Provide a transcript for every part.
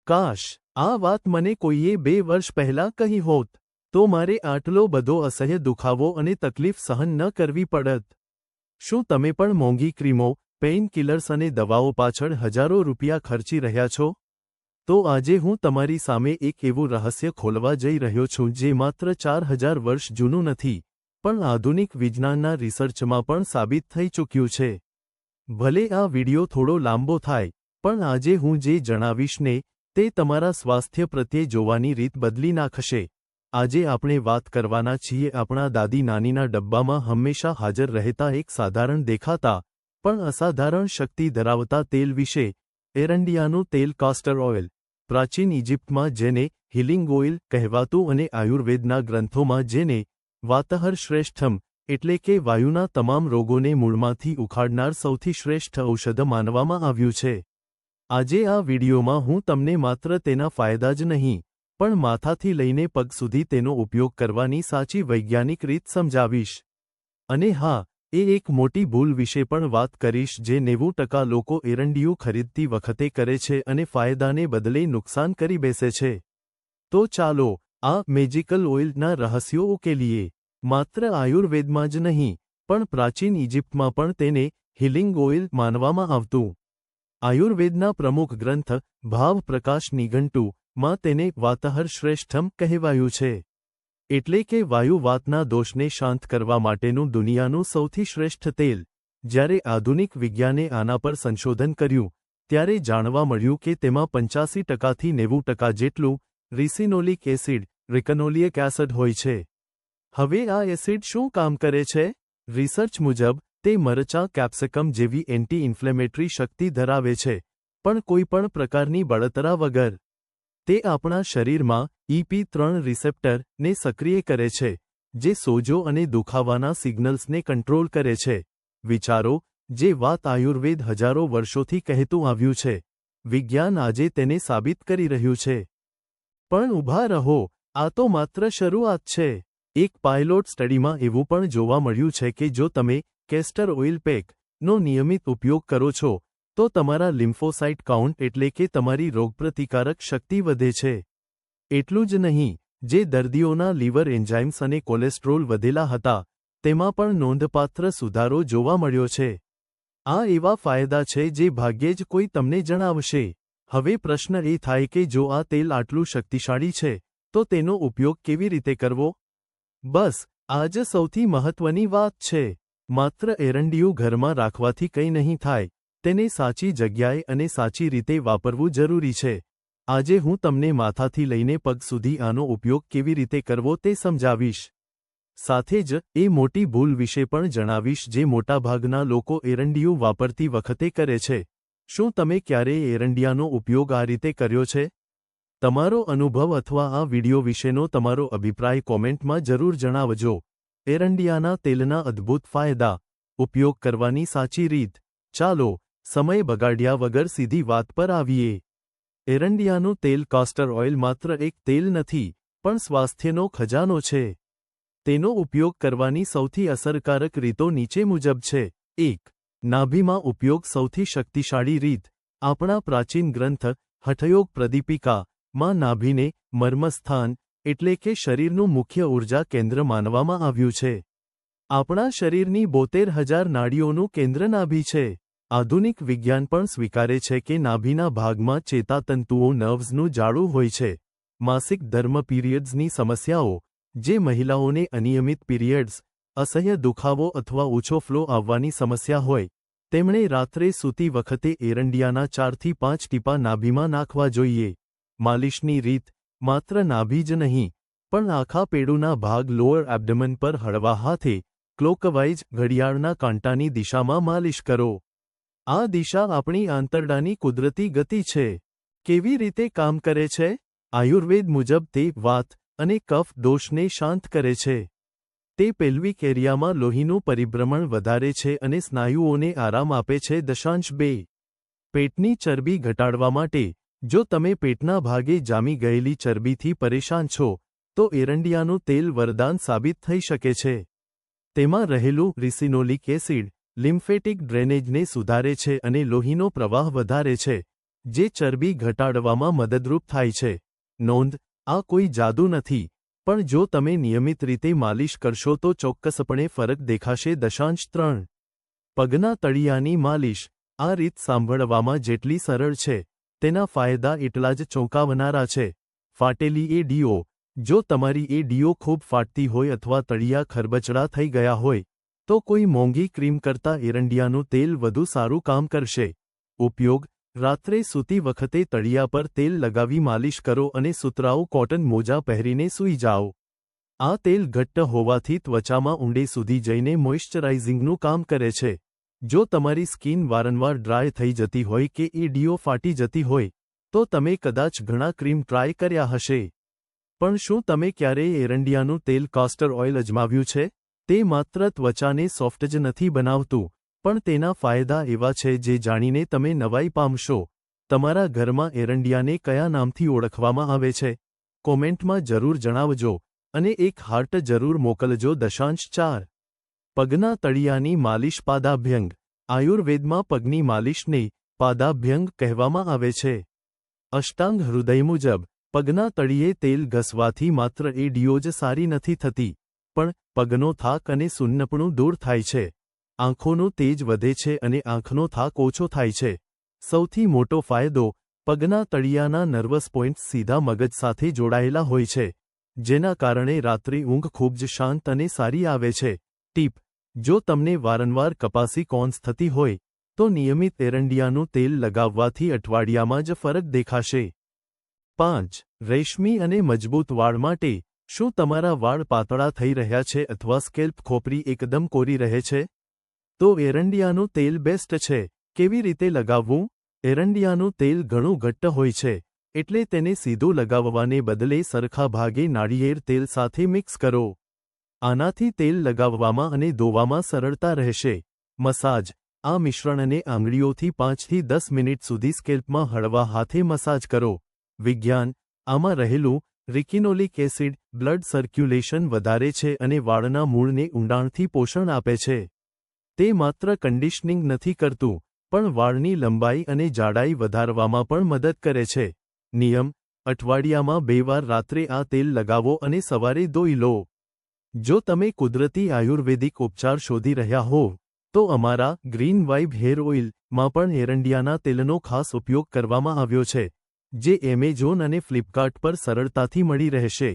કાશ આ વાત મને કોઈએ 2 વર્ષ પહેલાં કહી હોત તો મારે આટલો બધો અસહ્ય દુખાવો અને તકલીફ સહન ન કરવી પડત. શું તમે પણ મોંઘી ક્રીમો, પેઇન કિલર્સ અને દવાઓ પાછળ હજારો રૂપિયા ખર્ચી રહ્યા છો? તો આજે હું તમારી સામે એક એવું રહસ્ય ખોલવા જઈ રહ્યો છું જે માત્ર 4000 વર્ષ જૂનું નથી, પણ આધુનિક વિજ્ઞાનના રિસર્ચમાં પણ સાબિત થઈ ચૂક્યું છે. ભલે આ વિડિયો થોડો લાંબો થાય, પણ આજે હું જે જણાવીશ ને તે તમારા સ્વાસ્થ્ય પ્રત્યે જોવાની રીત બદલી નાખશે. આજે આપણે વાત કરવાના છીએ આપણા દાદી નાનીના ડબ્બામાં હંમેશા હાજર રહેતા એક સાધારણ દેખાતા પણ અસાધારણ શક્તિ ધરાવતા તેલ વિશે, એરંડિયાનું તેલ કાસ્ટર ઓઇલ. પ્રાચીન ઇજિપ્તમાં જેને હિલિંગ ઓઇલ કહેવાતું અને આયુર્વેદના ગ્રંથોમાં જેને વાતહર શ્રેષ્ઠમ એટલે કે વાયુના તમામ રોગોને મૂળમાંથી ઉખાડનાર સૌથી શ્રેષ્ઠ ઔષધ માનવામાં આવ્યું છે. આજે આ વિડિયોમાં હું તમને માત્ર તેના ફાયદા જ નહીં, પણ માથાથી લઈને પગ સુધી તેનો ઉપયોગ કરવાની સાચી વૈજ્ઞાનિક રીત સમજાવીશ. અને હા, એ એક મોટી ભૂલ વિશે પણ વાત કરીશ જે 90% લોકો એરંડિયું ખરીદતી વખતે કરે છે અને ફાયદાને બદલે નુકસાન કરી બેસે છે. તો ચાલો આ મેજિકલ ઓઇલના રહસ્યો ઉકેલીએ. માત્ર આયુર્વેદમાં જ નહીં, પણ પ્રાચીન ઇજિપ્તમાં પણ તેને હિલિંગ ઓઇલ માનવામાં આવતું. આયુર્વેદના પ્રમુખ ગ્રંથ ભાવ પ્રકાશ નિઘંટુ માં તેને વાતહર શ્રેષ્ઠમ કહેવાયું છે. એટલે કે વાયુ વાતના દોષને શાંત કરવા માટેનું દુનિયાનું સૌથી શ્રેષ્ઠ તેલ. જ્યારે આધુનિક વિજ્ઞાને આના પર સંશોધન કર્યું, ત્યારે જાણવા મળ્યું કે તેમાં 85% થી 90% જેટલું રિસિનોલિક એસિડ, રિકનોલિક એસિડ હોય છે. હવે આ એસિડ શું કામ કરે છે? રિસર્ચ મુજબ તે મરચાં, કેપ્સિકમ જેવી એન્ટી ઇન્ફ્લેમેટરી શક્તિ ધરાવે છે, પણ કોઈ પણ પ્રકારની બળતરા વગર. તે આપણા શરીરમાં EP3 રિસેપ્ટર ને સક્રિય કરે છે, જે સોજો અને દુખાવાના સિગ્નલ્સને કંટ્રોલ કરે છે. વિચારો, જે વાત આયુર્વેદ હજારો વર્ષોથી કહેતું આવ્યું છે, વિજ્ઞાન આજે તેને સાબિત કરી રહ્યું છે. પણ ઊભા રહો, આ તો માત્ર શરૂઆત છે. એક પાયલોટ સ્ટડીમાં એવું પણ જોવા મળ્યું છે કે જો તમે કેસ્ટર ઓઇલ પેક નો નિયમિત ઉપયોગ કરો છો, તો તમારા લિમ્ફોસાઇટ કાઉન્ટ એટલે કે તમારી રોગપ્રતિકારક શક્તિ વધે છે. એટલું જ નહીં, જે દર્દીઓના લીવર એન્ઝાઇમ્સ અને કોલેસ્ટ્રોલ વધેલા હતા, તેમાં પણ નોંધપાત્ર સુધારો જોવા મળ્યો છે. આ એવા ફાયદા છે જે ભાગ્યે જ કોઈ તમને જણાવશે. હવે પ્રશ્ન એ થાય કે જો આ તેલ આટલું શક્તિશાળી છે, તો તેનો ઉપયોગ કેવી રીતે કરવો? બસ આ જ સૌથી મહત્વની વાત છે. માત્ર એરંડિયું ઘરમાં રાખવાથી કંઈ નહીં થાય, તેને સાચી જગ્યાએ અને સાચી રીતે વાપરવું જરૂરી છે. આજે હું તમને માથાથી લઈને પગ સુધી આનો ઉપયોગ કેવી રીતે કરવો તે સમજાવીશ. સાથે જ એ મોટી ભૂલ વિશે પણ જણાવીશ જે મોટાભાગના લોકો એરંડિયું વાપરતી વખતે કરે છે. શું તમે ક્યારેય એરંડિયાનો ઉપયોગ આ રીતે કર્યો છે? તમારો અનુભવ અથવા આ વિડિયો વિશેનો તમારો અભિપ્રાય કોમેન્ટમાં જરૂર જણાવજો. એરંડિયાના તેલના અદ્ભુત ફાયદા, ઉપયોગ કરવાની સાચી રીત. ચાલો, સમય બગાડ્યા વગર સીધી વાત પર આવીએ. એરંડિયાનું તેલ કાસ્ટર ઓઇલ માત્ર એક તેલ નથી, પણ સ્વાસ્થ્યનો ખજાનો છે. તેનો ઉપયોગ કરવાની સૌથી અસરકારક રીતો નીચે મુજબ છે. 1. નાભીમાં ઉપયોગ. સૌથી શક્તિશાળી રીત. આપણા પ્રાચીન ગ્રંથ હઠયોગ પ્રદીપિકા માં નાભીને મર્મસ્થાન એટલે કે શરીરનું મુખ્ય ઊર્જા કેન્દ્ર માનવામાં આવ્યું છે. આપણા શરીરની 72,000 નાડીઓનું કેન્દ્ર નાભી છે. આધુનિક વિજ્ઞાન પણ સ્વીકારે છે કે નાભીના ભાગમાં ચેતાતંતુઓ નર્વ્સનું જાળું હોય છે. માસિક ધર્મ પીરિયડ્સની સમસ્યાઓ, જે મહિલાઓને અનિયમિત પીરિયડ્સ, અસહ્ય દુખાવો અથવા ઓછો ફ્લો આવવાની સમસ્યા હોય, તેમણે રાત્રે સૂતી વખતે એરંડિયાના 4 થી 5 ટીપા નાભીમાં નાખવા જોઈએ. માલિશની રીત. માત્ર નાભી જ નહીં, પણ આખા પેડુના ભાગ લોઅર એબ્ડમન પર હળવા હાથે ક્લોકવાઇઝ ઘડિયાળના કાંટાની દિશામાં માલિશ કરો. આ દિશા આપણી આંતરડાની કુદરતી ગતિ છે. કેવી રીતે કામ કરે છે? આયુર્વેદ મુજબ તે વાત અને કફ દોષને શાંત કરે છે. તે પેલ્વિક એરિયામાં લોહીનું પરિભ્રમણ વધારે છે અને સ્નાયુઓને આરામ આપે છે. 2. પેટની ચરબી ઘટાડવા માટે. જો તમે પેટના ભાગે જામી ગયેલી ચરબીથી પરેશાન છો, તો એરંડિયાનું તેલ વરદાન સાબિત થઈ શકે છે. તેમાં રહેલું રિસિનોલિક એસિડ લિમ્ફેટિક ડ્રેનેજને સુધારે છે અને લોહીનો પ્રવાહ વધારે છે, જે ચરબી ઘટાડવામાં મદદરૂપ થાય છે. નોંધ: આ કોઈ જાદુ નથી, પણ જો તમે નિયમિત રીતે માલિશ કરશો તો ચોક્કસપણે ફરક દેખાશે. 3. પગના તળિયાની માલિશ. આ રીત સાંભળવામાં જેટલી સરળ છે, તેના ફાયદા એટલા જ ચોંકાવનારા છે. ફાટેલી એડીઓ. જો તમારી એડીઓ ખૂબ ફાટતી હોય અથવા તળિયા ખરબચડા થઈ ગયા હોય, તો કોઈ મોંઘી ક્રીમ કરતાં એરંડિયાનું તેલ વધુ સારું કામ કરશે. ઉપયોગ: રાત્રે સૂતી વખતે તળિયા પર તેલ લગાવી માલિશ કરો અને સુતરાઉ કોટન મોજા પહેરીને સૂઈ જાઓ. આ તેલ ઘટ્ટ હોવાથી ત્વચામાં ઊંડે સુધી જઈને મોઇશ્ચરાઇઝિંગનું કામ કરે છે. જો તમારી સ્કિન વારંવાર ડ્રાય થઈ જતી હોય કે એડીઓ ફાટી જતી હોય, તો તમે કદાચ ઘણા ક્રીમ ટ્રાય કર્યા હશે. પણ શું તમે ક્યારેય એરંડિયાનું તેલ કાસ્ટર ઓઇલ અજમાવ્યું છે? તે માત્ર ત્વચાને સોફ્ટ જ નથી બનાવતું, પણ તેના ફાયદા એવા છે જે જાણીને તમે નવાઈ પામશો. તમારા ઘરમાં એરંડિયાને કયા નામથી ઓળખવામાં આવે છે? કોમેન્ટમાં જરૂર જણાવજો અને એક હાર્ટ જરૂર મોકલજો. 4. પગના તળિયાની માલિશ. પાદાભ્યંગ. આયુર્વેદમાં પગની માલિશને પાદાભ્યંગ કહેવામાં આવે છે. અષ્ટાંગ હૃદય મુજબ પગના તળિયે તેલ ઘસવાથી માત્ર એડીઓ જ સારી નથી થતી, પણ પગનો થાક અને સુન્નપણું દૂર થાય છે. આંખોનું તેજ વધે છે અને આંખનો થાક ઓછો થાય છે. સૌથી મોટો ફાયદો: પગના તળિયાના નર્વસ પોઇન્ટ્સ સીધા મગજ સાથે જોડાયેલા હોય છે, જેના કારણે રાત્રે ઊંઘ ખૂબ જ શાંત અને સારી આવે છે. ટીપ: જો તમને વારંવાર કપાસી કોન્સ થતી હોય, તો નિયમિત એરંડિયાનું તેલ લગાવવાથી અઠવાડિયામાં જ ફરક દેખાશે. 5. રેશમી અને મજબૂત વાળ માટે. શું તમારા વાળ પાતળા થઈ રહ્યા છે અથવા સ્કેલ્પ ખોપરી એકદમ કોરી રહે છે? તો એરંડિયાનું તેલ બેસ્ટ છે. કેવી રીતે લગાવવું? એરંડિયાનું તેલ ઘણું ઘટ્ટ હોય છે, એટલે તેને સીધું લગાવવાને બદલે સરખા ભાગે નાળિયેર તેલ સાથે મિક્સ કરો. આનાથી તેલ લગાવવામાં અને ધોવામાં સરળતા રહેશે. મસાજ. આ મિશ્રણને આંગળીઓથી 5 થી 10 મિનિટ સુધી સ્કેલ્પમાં હળવા હાથે મસાજ કરો. વિજ્ઞાન. આમાં રહેલું રિકિનોલિક એસિડ બ્લડ સર્ક્યુલેશન વધારે છે અને વાળના મૂળને ઊંડાણથી પોષણ આપે છે. તે માત્ર કન્ડિશનિંગ નથી કરતું, પણ વાળની લંબાઈ અને જાડાઈ વધારવામાં પણ મદદ કરે છે. નિયમ: અઠવાડિયામાં 2 વાર રાત્રે આ તેલ લગાવો અને સવારે ધોઈ લો. જો તમે કુદરતી આયુર્વેદિક ઉપચાર શોધી રહ્યા હોવ, તો અમારા ગ્રીન વાઇબ હેર ઓઇલ માં પણ એરંડિયાના તેલનો ખાસ ઉપયોગ કરવામાં આવ્યો છે, જે એમેઝોન અને ફ્લિપકાર્ટ પર સરળતાથી મળી રહેશે.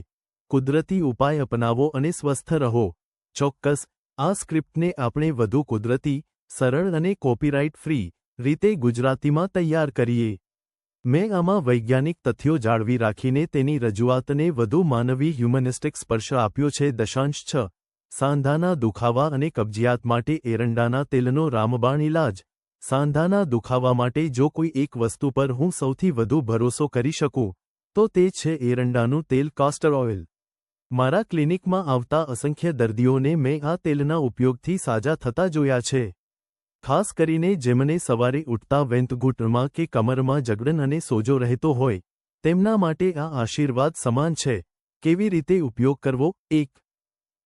કુદરતી ઉપાય અપનાવો અને સ્વસ્થ રહો. ચોક્કસ, આ સ્ક્રિપ્ટને આપણે વધુ કુદરતી, સરળ અને કોપીરાઇટ ફ્રી રીતે ગુજરાતીમાં તૈયાર કરીએ. મેં આમાં વૈજ્ઞાનિક તથ્યો જાળવી રાખીને તેની રજૂઆતને વધુ માનવી હ્યુમનિસ્ટિક સ્પર્શ આપ્યો છે. 6. સાંધાના દુખાવા અને કબજિયાત માટે એરંડાના તેલનો રામબાણ ઇલાજ. સાંધાના દુખાવા માટે જો કોઈ એક વસ્તુ પર હું સૌથી વધુ ભરોસો કરી શકું, તો તે છે એરંડાનું તેલ કાસ્ટર ઓઇલ. મારા ક્લિનિકમાં આવતા અસંખ્ય દર્દીઓને મેં આ તેલના ઉપયોગથી સાજા થતા જોયા છે. ખાસ કરીને જેમને સવારે ઉઠતા વેંતઘૂંટણમાં કે કમરમાં જકડન અને સોજો રહેતો હોય, તેમના માટે આ આશીર્વાદ સમાન છે. કેવી રીતે ઉપયોગ કરવો? 1.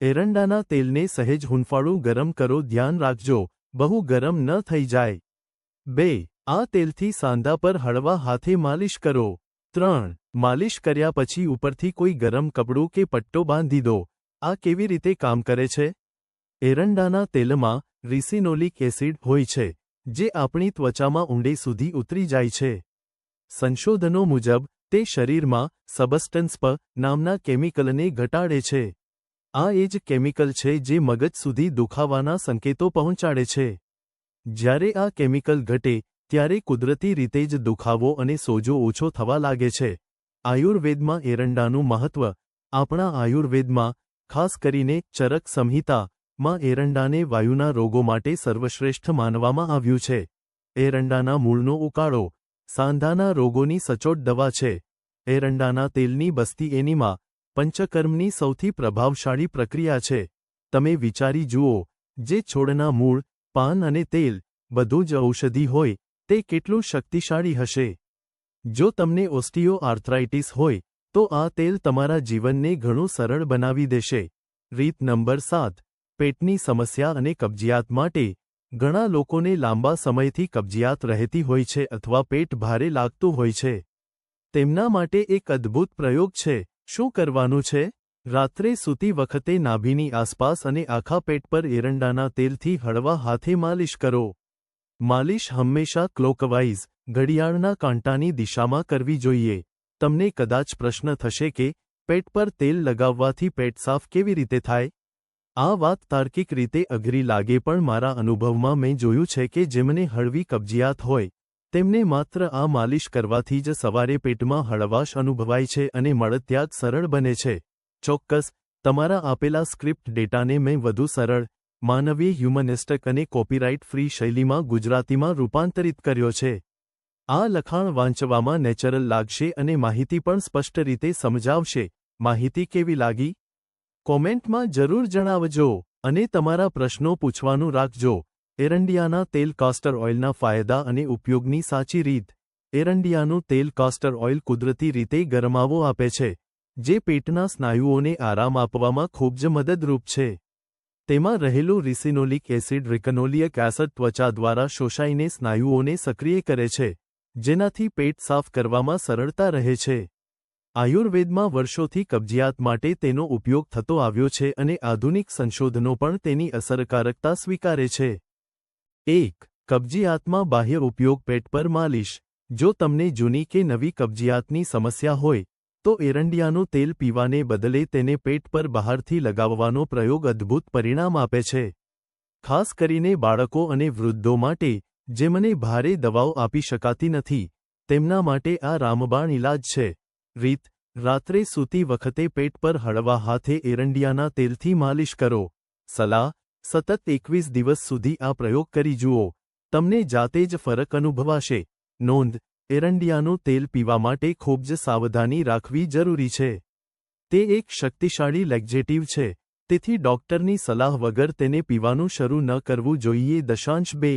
એરંડાના તેલને સહેજ હૂંફાળું ગરમ કરો. ધ્યાન રાખજો, બહુ ગરમ ન થઈ જાય. 2. આ તેલથી સાંધા પર હળવા હાથે માલિશ કરો. 3. માલિશ કર્યા પછી ઉપરથી કોઈ ગરમ કપડું કે પટ્ટો બાંધી દો. આ કેવી રીતે કામ કરે છે? એરંડાના તેલમાં રિસિનોલિક એસિડ હોય છે, જે આપણી ત્વચામાં ઊંડે સુધી ઉતરી જાય છે. સંશોધનો મુજબ, તે શરીરમાં સબસ્ટન્સ પ નામના કેમિકલને ઘટાડે છે. આ એ જ કેમિકલ છે જે મગજ સુધી દુખાવાના સંકેતો પહોંચાડે છે. જ્યારે આ કેમિકલ ઘટે, ત્યારે કુદરતી રીતે જ દુખાવો અને સોજો ઓછો થવા લાગે છે. આયુર્વેદમાં એરંડાનું મહત્વ. આપણા આયુર્વેદમાં, ખાસ કરીને ચરક સંહિતા માં એરંડાને વાયુના રોગો માટે સર્વશ્રેષ્ઠ માનવામાં આવ્યું છે. એરંડાના મૂળનો ઉકાળો સાંધાના રોગોની સચોટ દવા છે. એરંડાના તેલની બસ્તી એનીમા પંચકર્મની સૌથી પ્રભાવશાળી પ્રક્રિયા છે. તમે વિચારી જુઓ, જે છોડના મૂળ, પાન અને તેલ, બધું જ ઔષધિ હોય, તે કેટલું શક્તિશાળી હશે. જો તમને ઓસ્ટિયો આર્થરાઇટિસ હોય, તો આ તેલ તમારા જીવનને ઘણું સરળ બનાવી દેશે. રીત નંબર 7. પેટની સમસ્યા અને કબજિયાત માટે ઘણા લોકોને લાંબા સમયથી કબજિયાત રહેતી હોય છે અથવા પેટ ભારે લાગતું હોય છે. તેમના માટે એક અદ્ભુત પ્રયોગ છે. શું કરવાનું છે? રાત્રે સૂતી વખતે નાભીની આસપાસ અને આખા પેટ પર એરંડાના તેલથી હળવા હાથે માલિશ કરો. માલિશ હંમેશા ક્લોકવાઇઝ ઘડિયાળના કાંટાની દિશામાં કરવી જોઈએ. તમને કદાચ પ્રશ્ન થશે કે પેટ પર તેલ લગાવવાથી પેટ સાફ કેવી રીતે થાય? આ વાત તાર્કિક રીતે અઘરી લાગે પણ મારા અનુભવમાં મેં જોયું છે કે જેમને હળવી કબજિયાત હોય તેમને માત્ર આ માલિશ કરવાથી જ સવારે પેટમાં હળવાશ અનુભવાય છે અને મળત્યાગ સરળ બને છે. ચોક્કસ, તમારા આપેલા સ્ક્રિપ્ટ ડેટાને મેં વધુ સરળ, માનવીય, હ્યુમનિસ્ટિક અને કોપીરાઇટ ફ્રી શૈલીમાં ગુજરાતીમાં રૂપાંતરિત કર્યો છે. આ લખાણ વાંચવામાં નેચરલ લાગશે અને માહિતી પણ સ્પષ્ટ રીતે સમજાવશે. માહિતી કેવી લાગી? કોમેન્ટમાં જરૂર જણાવજો અને તમારા પ્રશ્નો પૂછવાનું રાખજો. એરંડિયાના તેલ કાસ્ટર ઓઇલના ફાયદા અને ઉપયોગની સાચી રીત. એરંડિયાનું તેલ કાસ્ટર ઓઇલ કુદરતી રીતે ગરમાવો આપે છે, જે પેટના સ્નાયુઓને આરામ આપવામાં ખૂબ જ મદદરૂપ છે. તેમાં રહેલું રિસિનોલિક એસિડ રિકનોલિક એસિડ ત્વચા દ્વારા શોષાઈને સ્નાયુઓને સક્રિય કરે છે, જેનાથી પેટ સાફ કરવામાં સરળતા રહે છે. આયુર્વેદમાં વર્ષોથી કબજિયાત માટે તેનો ઉપયોગ થતો આવ્યો છે અને આધુનિક સંશોધનો પણ તેની અસરકારકતા સ્વીકારે છે. 1. કબજિયાતમાં બાહ્ય ઉપયોગ. પેટ પર માલિશ. જો તમને જૂની કે નવી કબજિયાતની સમસ્યા હોય તો એરંડિયાનું તેલ પીવાને બદલે તેને પેટ પર બહારથી લગાવવાનો પ્રયોગ અદ્ભુત પરિણામ આપે છે. ખાસ કરીને બાળકો અને વૃદ્ધો માટે, જેમને ભારે દવાઓ આપી શકાતી નથી, તેમના માટે આ રામબાણ ઇલાજ છે. રીત: રાત્રે સૂતી વખતે પેટ પર હળવા હાથે એરંડિયાના તેલથી માલિશ કરો. સલાહ: સતત 21 દિવસ સુધી આ પ્રયોગ કરી જુઓ. તમને જાતે જ ફરક અનુભવાશે. નોંધ: એરંડિયાનું તેલ પીવા માટે ખૂબ જ સાવધાની રાખવી જરૂરી છે. તે એક શક્તિશાળી લેક્ઝેટિવ છે, તેથી ડોક્ટરની સલાહ વગર તેને પીવાનું શરૂ ન કરવું જોઈએ. 2.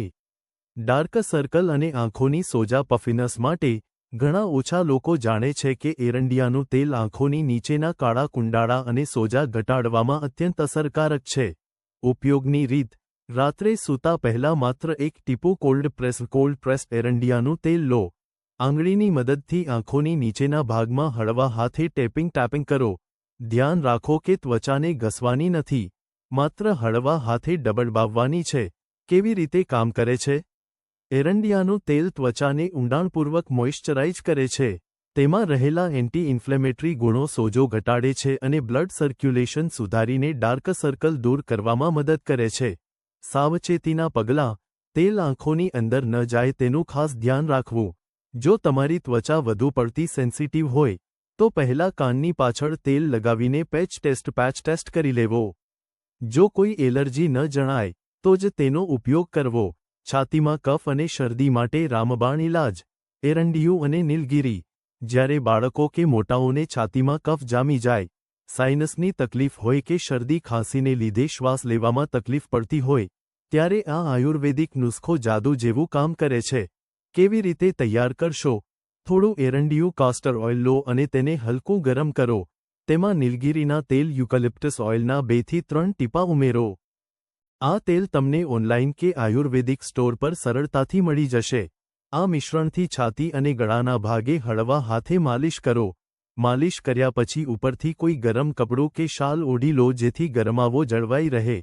ડાર્ક સર્કલ અને આંખોની સોજા. પફિનસ માટે ઘણા ઓછા લોકો જાણે છે કે એરંડિયાનું તેલ આંખોની નીચેના કાળા કુંડાળા અને સોજા ઘટાડવામાં અત્યંત અસરકારક છે. ઉપયોગની રીત: રાત્રે સૂતા પહેલા માત્ર એક ટીપું કોલ્ડ પ્રેસ્ડ એરંડિયાનું તેલ લો. આંગળીની મદદથી આંખોની નીચેના ભાગમાં હળવા હાથે ટેપિંગ કરો. ધ્યાન રાખો કે ત્વચાને ઘસવાની નથી, માત્ર હળવા હાથે ડબડબાવવાની છે. કેવી રીતે કામ કરે છે? એરંડિયાનું તેલ ત્વચાને ઊંડાણપૂર્વક મોઇશ્ચરાઇઝ કરે છે. તેમાં રહેલા એન્ટી ઇન્ફ્લેમેટરી ગુણો સોજો ઘટાડે છે અને બ્લડ સર્ક્યુલેશન સુધારીને ડાર્ક સર્કલ દૂર કરવામાં મદદ કરે છે. સાવચેતીના પગલાં: તેલ આંખોની અંદર ન જાય તેનું ખાસ ધ્યાન રાખવું. જો તમારી ત્વચા વધુ પડતી સેન્સિટિવ હોય તો પહેલા કાનની પાછળ તેલ લગાવીને પેચ ટેસ્ટ કરી લેવો. જો કોઈ એલર્જી ન જણાય તો જ તેનો ઉપયોગ કરવો. છાતીમાં કફ અને શરદી માટે રામબાણ ઇલાજ. એરંડિયું અને નીલગિરી. જ્યારે બાળકો કે મોટાઓને છાતીમાં કફ જામી જાય, સાઇનસની તકલીફ હોય કે શરદી ખાંસીને લીધે શ્વાસ લેવામાં તકલીફ પડતી હોય, ત્યારે આ આયુર્વેદિક નુસ્ખો જાદુ જેવું કામ કરે છે. કેવી રીતે તૈયાર કરશો? થોડું એરંડિયું કાસ્ટર ઓઇલ લો અને તેને હલકું ગરમ કરો. તેમાં નીલગિરીના તેલ યુકેલિપ્ટસ ઓઇલના 2 થી 3 ટીપા ઉમેરો. આ તેલ તમને ઓનલાઇન કે આયુર્વેદિક સ્ટોર પર સરળતાથી મળી જશે. આ મિશ્રણથી છાતી અને ગળાના ભાગે હળવા હાથે માલિશ કરો. માલિશ કર્યા પછી ઉપરથી કોઈ ગરમ કપડું કે શાલ ઓઢી લો જેથી ગરમાવો જળવાઈ રહે.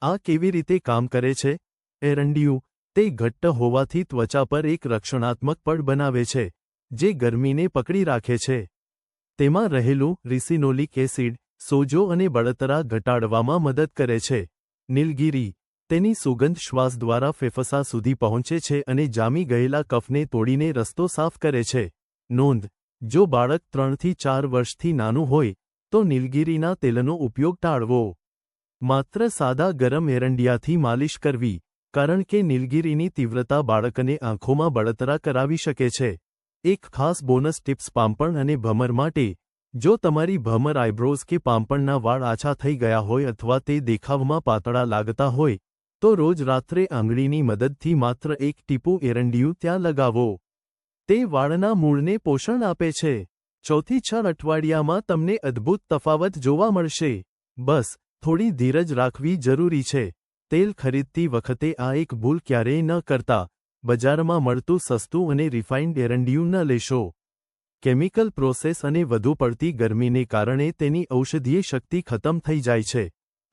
આ કેવી રીતે કામ કરે છે? એરંડિયું, તે ઘટ્ટ હોવાથી ત્વચા પર એક રક્ષણાત્મક પડ બનાવે છે, જે ગરમીને પકડી રાખે છે. તેમાં રહેલું રિસિનોલિક એસિડ સોજો અને બળતરા ઘટાડવામાં મદદ કરે છે. નીલગિરી, તેની સુગંધ શ્વાસ દ્વારા ફેફસા સુધી પહોંચે છે અને જામી ગયેલા કફને તોડીને રસ્તો સાફ કરે છે. નોંધ: જો બાળક 3 થી 4 વર્ષથી નાનું હોય તો નીલગિરીના તેલનો ઉપયોગ ટાળવો. માત્ર સાદા ગરમ એરંડિયાથી માલિશ કરવી, કારણ કે નીલગિરીની તીવ્રતા બાળકને આંખોમાં બળતરા કરાવી શકે છે. એક ખાસ બોનસ ટિપ્સ: પામપણ અને ભમર માટે. જો તમારી ભમર, આઈબ્રોઝ કે પામપણના વાળ આછા થઈ ગયા હોય અથવા તે દેખાવમાં પાતળા લાગતા હોય તો રોજ રાત્રે આંગળીની મદદથી માત્ર એક ટીપું એરંડિયું ત્યાં લગાવો. તે વાળના મૂળને પોષણ આપે છે. 4 થી 6 અઠવાડિયામાં તમને અદ્ભુત તફાવત જોવા મળશે. બસ થોડી ધીરજ રાખવી જરૂરી છે. તેલ ખરીદતી વખતે આ એક ભૂલ ક્યારેય ન કરતા. બજારમાં મળતું સસ્તું અને રિફાઇન્ડ એરંડિયું ન લેશો. કેમિકલ પ્રોસેસ અને વધુ પડતી ગરમીને કારણે તેની ઔષધીય શક્તિ ખતમ થઈ જાય છે.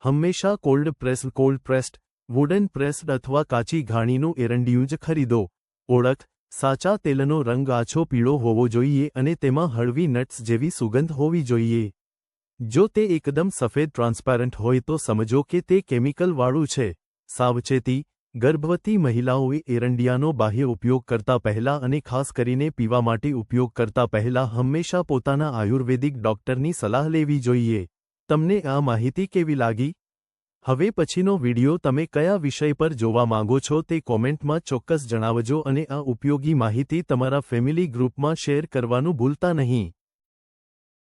હંમેશા કોલ્ડ પ્રેસ્ડ, વુડન પ્રેસ્ડ અથવા કાચી ઘાણીનું એરંડિયું જ ખરીદો. ઓળખ: સાચા તેલનો રંગ આછો પીળો હોવો જોઈએ અને તેમાં હળવી નટ્સ જેવી સુગંધ હોવી જોઈએ. જો તે એકદમ સફેદ ટ્રાન્સપેરન્ટ હોય તો સમજો કે તે કેમિકલવાળું છે. સાવચેતી: ગર્ભવતી મહિલાઓએ એરંડિયાનો બાહ્ય ઉપયોગ કરતા પહેલા અને ખાસ કરીને પીવા માટે ઉપયોગ કરતા પહેલા હંમેશા પોતાના આયુર્વેદિક ડોક્ટરની સલાહ લેવી જોઈએ. તમને આ માહિતી કેવી લાગી? હવે પછીનો વિડિયો તમે કયા વિષય પર જોવા માંગો છો તે કોમેન્ટમાં ચોક્કસ જણાવજો અને આ ઉપયોગી માહિતી તમારા ફેમિલી ગ્રુપમાં શેર કરવાનું ભૂલતા નહીં.